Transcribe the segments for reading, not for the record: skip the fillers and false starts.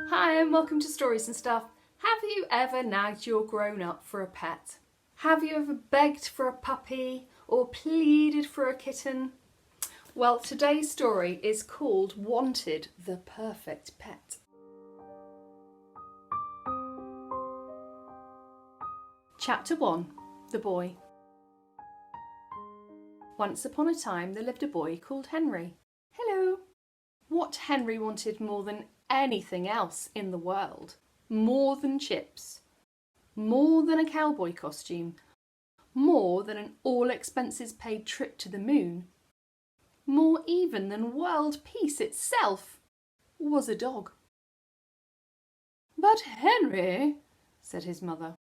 Hi and welcome to Stories and Stuff. Have you ever nagged your grown-up for a pet? Have you ever begged for a puppy or pleaded for a kitten? Well, today's story is called Wanted, the Perfect Pet. Chapter 1. The Boy. Once upon a time there lived a boy called Henry. Hello! What Henry wanted more than anything else in the world, more than chips, more than a cowboy costume, more than an all-expenses-paid trip to the moon, more even than world peace itself, was a dog. "But Henry," said his mother,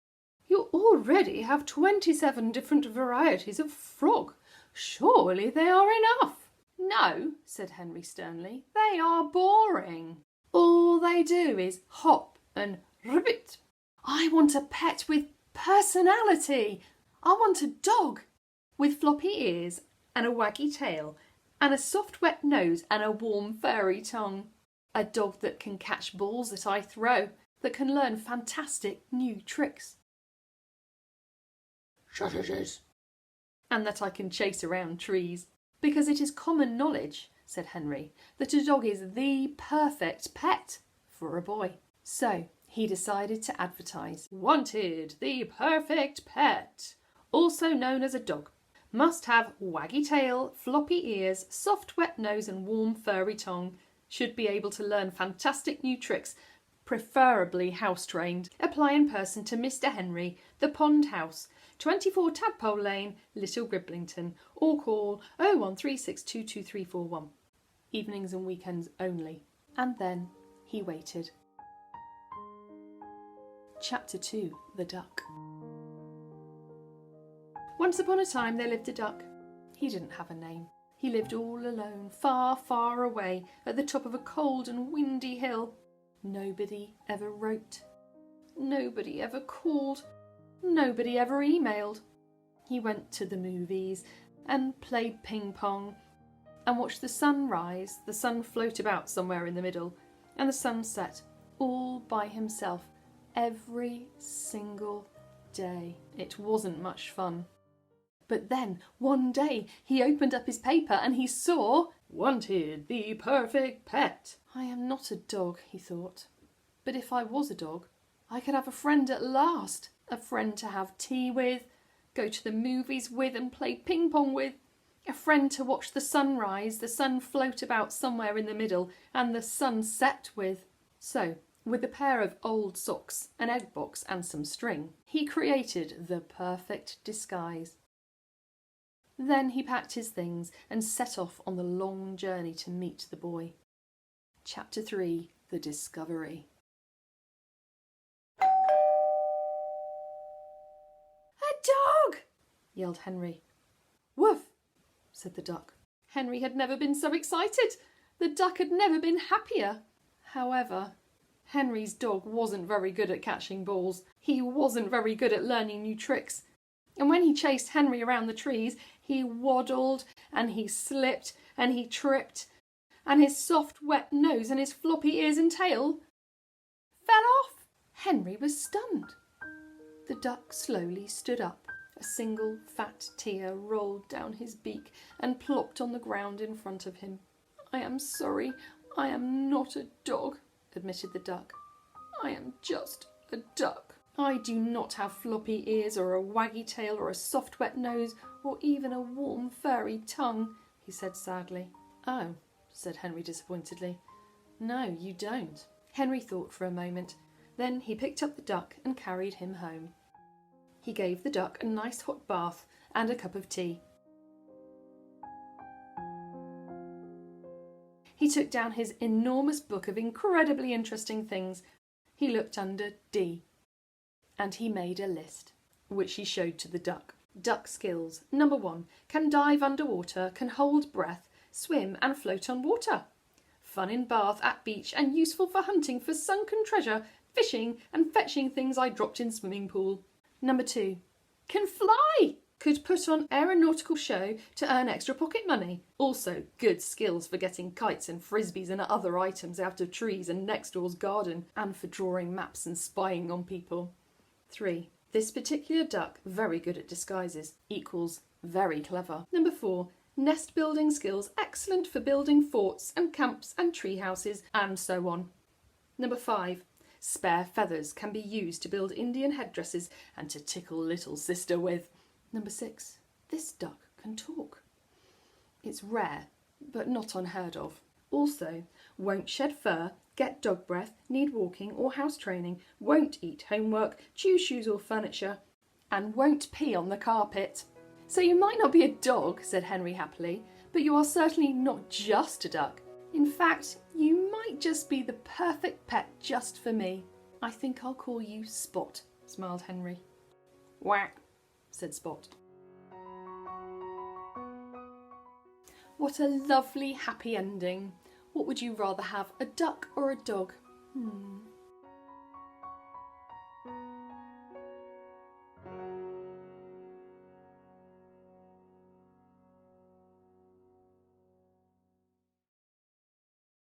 "you already have 27 different varieties of frog. Surely they are enough." "No," said Henry sternly, "they are boring. All they do is hop and ribbit. I want a pet with personality. I want a dog with floppy ears and a waggy tail and a soft wet nose and a warm furry tongue. A dog that can catch balls that I throw, that can learn fantastic new tricks. Shut it is. And that I can chase around trees. Because it is common knowledge," said Henry, "that a dog is the perfect pet for a boy." So he decided to advertise. Wanted, the perfect pet, also known as a dog. Must have waggy tail, floppy ears, soft wet nose and warm furry tongue. Should be able to learn fantastic new tricks, preferably house-trained. Apply in person to Mr. Henry, the Pond House, 24 Tadpole Lane, Little Griblington, or call 013622341. Evenings and weekends only. And then he waited. Chapter 2. The Duck. Once upon a time there lived a duck. He didn't have a name. He lived all alone, far, far away, at the top of a cold and windy hill. Nobody ever wrote. Nobody ever called. Nobody ever emailed. He went to the movies and played ping pong and watched the sun rise, the sun float about somewhere in the middle, and the sun set, all by himself, every single day. It wasn't much fun. But then, one day, he opened up his paper and he saw Wanted, the Perfect Pet. I am not a dog, he thought. But if I was a dog, I could have a friend at last. A friend to have tea with, go to the movies with and play ping pong with. A friend to watch the sun rise, the sun float about somewhere in the middle, and the sun set with. So, with a pair of old socks, an egg box and some string, he created the perfect disguise. Then he packed his things and set off on the long journey to meet the boy. Chapter 3. The Discovery. "A dog!" yelled Henry. "Woof!" said the duck. Henry had never been so excited. The duck had never been happier. However, Henry's dog wasn't very good at catching balls. He wasn't very good at learning new tricks. And when he chased Henry around the trees, he waddled and he slipped and he tripped, and his soft wet nose and his floppy ears and tail fell off. Henry was stunned. The duck slowly stood up. A single fat tear rolled down his beak and plopped on the ground in front of him. "I am sorry, I am not a dog," admitted the duck. "I am just a duck. I do not have floppy ears or a waggy tail or a soft wet nose or even a warm furry tongue," he said sadly. "Oh," said Henry disappointedly. "No, you don't." Henry thought for a moment. Then he picked up the duck and carried him home. He gave the duck a nice hot bath and a cup of tea. He took down his enormous book of incredibly interesting things. He looked under D. And he made a list, which he showed to the duck. Duck skills. Number 1. Can dive underwater, can hold breath, swim and float on water. Fun in bath, at beach and useful for hunting for sunken treasure, fishing and fetching things I dropped in swimming pool. Number 2. Can fly. Could put on aeronautical show to earn extra pocket money. Also, good skills for getting kites and frisbees and other items out of trees and next door's garden, and for drawing maps and spying on people. 3. This particular duck, very good at disguises, equals very clever. 4. Nest building skills excellent for building forts and camps and tree houses and so on. 5. Spare feathers can be used to build Indian headdresses and to tickle little sister with. 6. This duck can talk. It's rare, but not unheard of. Also, won't shed fur, get dog breath, need walking or house training, won't eat homework, chew shoes or furniture, and won't pee on the carpet. So you might not be a dog, said Henry happily, but you are certainly not just a duck. In fact, you might just be the perfect pet just for me. I think I'll call you Spot, smiled Henry. Whack, said Spot. What a lovely, happy ending. What would you rather have, a duck or a dog?